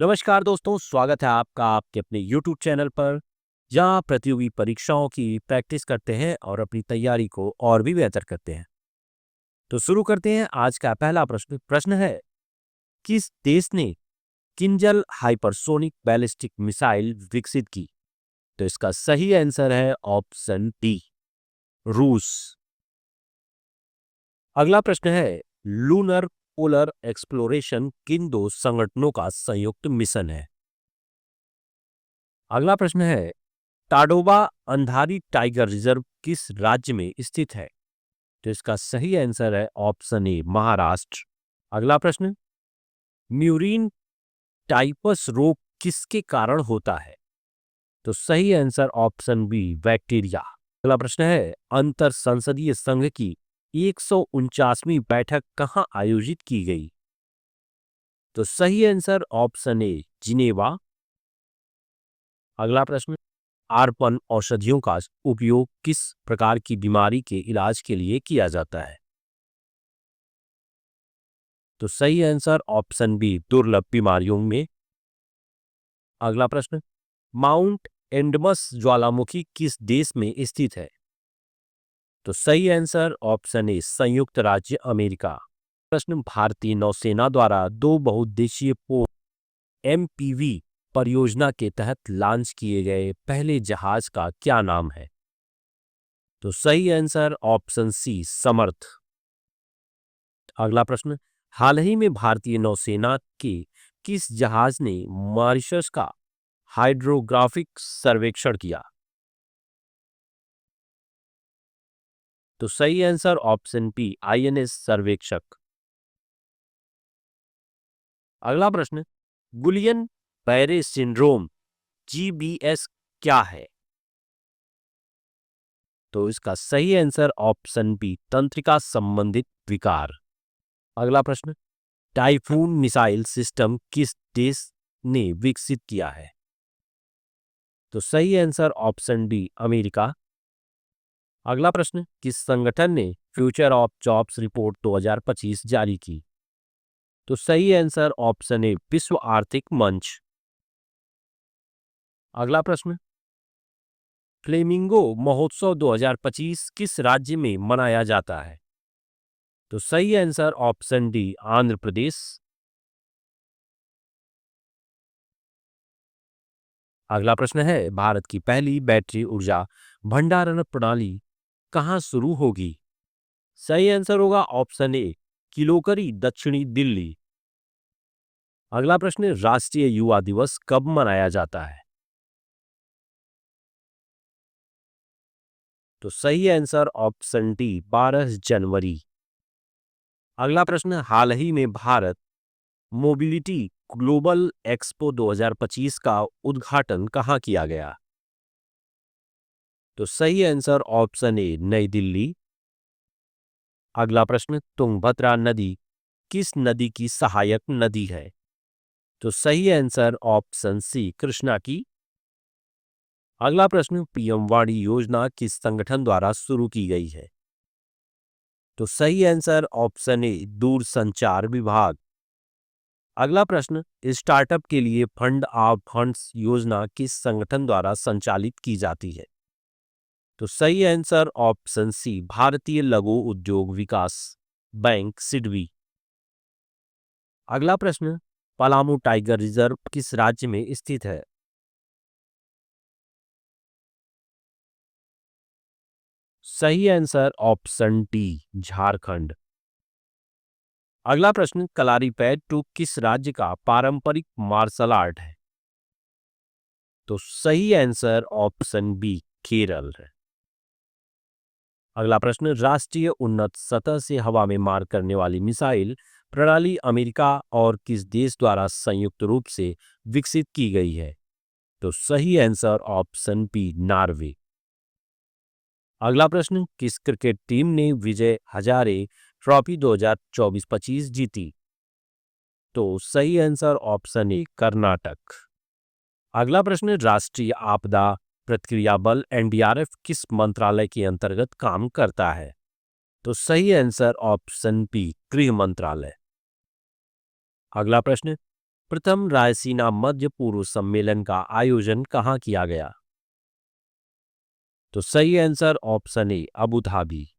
नमस्कार दोस्तों, स्वागत है आपका आपके अपने YouTube चैनल पर, जहां प्रतियोगी परीक्षाओं की प्रैक्टिस करते हैं और अपनी तैयारी को और भी बेहतर करते हैं। तो शुरू करते हैं आज का पहला प्रश्न। प्रश्न है, किस देश ने किंजल हाइपरसोनिक बैलिस्टिक मिसाइल विकसित की? तो इसका सही आंसर है ऑप्शन डी, रूस। अगला प्रश्न है, लूनर पोलर एक्सप्लोरेशन किन दो संगठनों का संयुक्त मिशन है? अगला प्रश्न है, टाडोबा अंधारी टाइगर रिजर्व किस राज्य में स्थित है? तो इसका सही आंसर है ऑप्शन ए, महाराष्ट्र। अगला प्रश्न, म्यूरिन टाइपस रोग किसके कारण होता है? तो सही आंसर ऑप्शन बी, बैक्टीरिया। अगला प्रश्न है, अंतर संसदीय संघ की 149वीं बैठक कहां आयोजित की गई? तो सही आंसर ऑप्शन ए, जिनेवा। अगला प्रश्न, आर्पन औषधियों का उपयोग किस प्रकार की बीमारी के इलाज के लिए किया जाता है? तो सही आंसर ऑप्शन बी, दुर्लभ बीमारियों में। अगला प्रश्न, माउंट एंडमस ज्वालामुखी किस देश में स्थित है? तो सही आंसर ऑप्शन ए, संयुक्त राज्य अमेरिका। प्रश्न, भारतीय नौसेना द्वारा दो बहुउद्देशीय पोत एमपीवी परियोजना के तहत लॉन्च किए गए पहले जहाज का क्या नाम है? तो सही आंसर ऑप्शन सी, समर्थ। अगला प्रश्न, हाल ही में भारतीय नौसेना के किस जहाज ने मॉरिशस का हाइड्रोग्राफिक सर्वेक्षण किया? तो सही आंसर ऑप्शन बी, आईएनएस सर्वेक्षक। अगला प्रश्न, गुलियन बैरे सिंड्रोम जीबीएस क्या है? तो इसका सही आंसर ऑप्शन बी, तंत्रिका संबंधित विकार। अगला प्रश्न, टाइफून मिसाइल सिस्टम किस देश ने विकसित किया है? तो सही आंसर ऑप्शन डी, अमेरिका। अगला प्रश्न, किस संगठन ने फ्यूचर ऑफ जॉब्स रिपोर्ट 2025 जारी की? तो सही आंसर ऑप्शन ए, विश्व आर्थिक मंच। अगला प्रश्न, फ्लेमिंगो महोत्सव 2025 किस राज्य में मनाया जाता है? तो सही answer option D, Andhra Pradesh. अगला प्रश्न है, भारत की पहली बैटरी ऊर्जा भंडारण प्रणाली कहां शुरू होगी? सही आंसर होगा ऑप्शन ए, किलोकरी, दक्षिणी दिल्ली। अगला प्रश्न, राष्ट्रीय युवा दिवस कब मनाया जाता है? तो सही आंसर ऑप्शन डी, 12 जनवरी। अगला प्रश्न, हाल ही में भारत मोबिलिटी ग्लोबल एक्सपो 2025 का उद्घाटन कहां किया गया? तो सही आंसर ऑप्शन ए, नई दिल्ली। अगला प्रश्न, तुंगभद्रा नदी किस नदी की सहायक नदी है? तो सही आंसर ऑप्शन सी, कृष्णा की। अगला प्रश्न, पीएम वाणी योजना किस संगठन द्वारा शुरू की गई है? तो सही आंसर ऑप्शन ए, दूरसंचार विभाग। अगला प्रश्न, स्टार्टअप के लिए फंड ऑफ फंड्स योजना किस संगठन द्वारा संचालित की जाती है? तो सही आंसर ऑप्शन सी, भारतीय लघु उद्योग विकास बैंक, सिडबी। अगला प्रश्न, पलामू टाइगर रिजर्व किस राज्य में स्थित है? सही आंसर ऑप्शन डी, झारखंड। अगला प्रश्न, कलारीपयट्टू किस राज्य का पारंपरिक मार्शल आर्ट है? तो सही आंसर ऑप्शन बी, केरल है। अगला प्रश्न, राष्ट्रीय उन्नत सतह से हवा में मार करने वाली मिसाइल प्रणाली अमेरिका और किस देश द्वारा संयुक्त रूप से विकसित की गई है? तो सही आंसर ऑप्शन बी, नॉर्वे। अगला प्रश्न, किस क्रिकेट टीम ने विजय हजारे ट्रॉफी 2024-25 जीती? तो सही आंसर ऑप्शन ए, कर्नाटक। अगला प्रश्न, राष्ट्रीय आपदा प्रतिक्रिया बल एनडीआरएफ किस मंत्रालय के अंतर्गत काम करता है? तो सही आंसर ऑप्शन बी, गृह मंत्रालय। अगला प्रश्न, प्रथम रायसीना मध्य पूर्व सम्मेलन का आयोजन कहाँ किया गया? तो सही answer option A Abu Dhabi.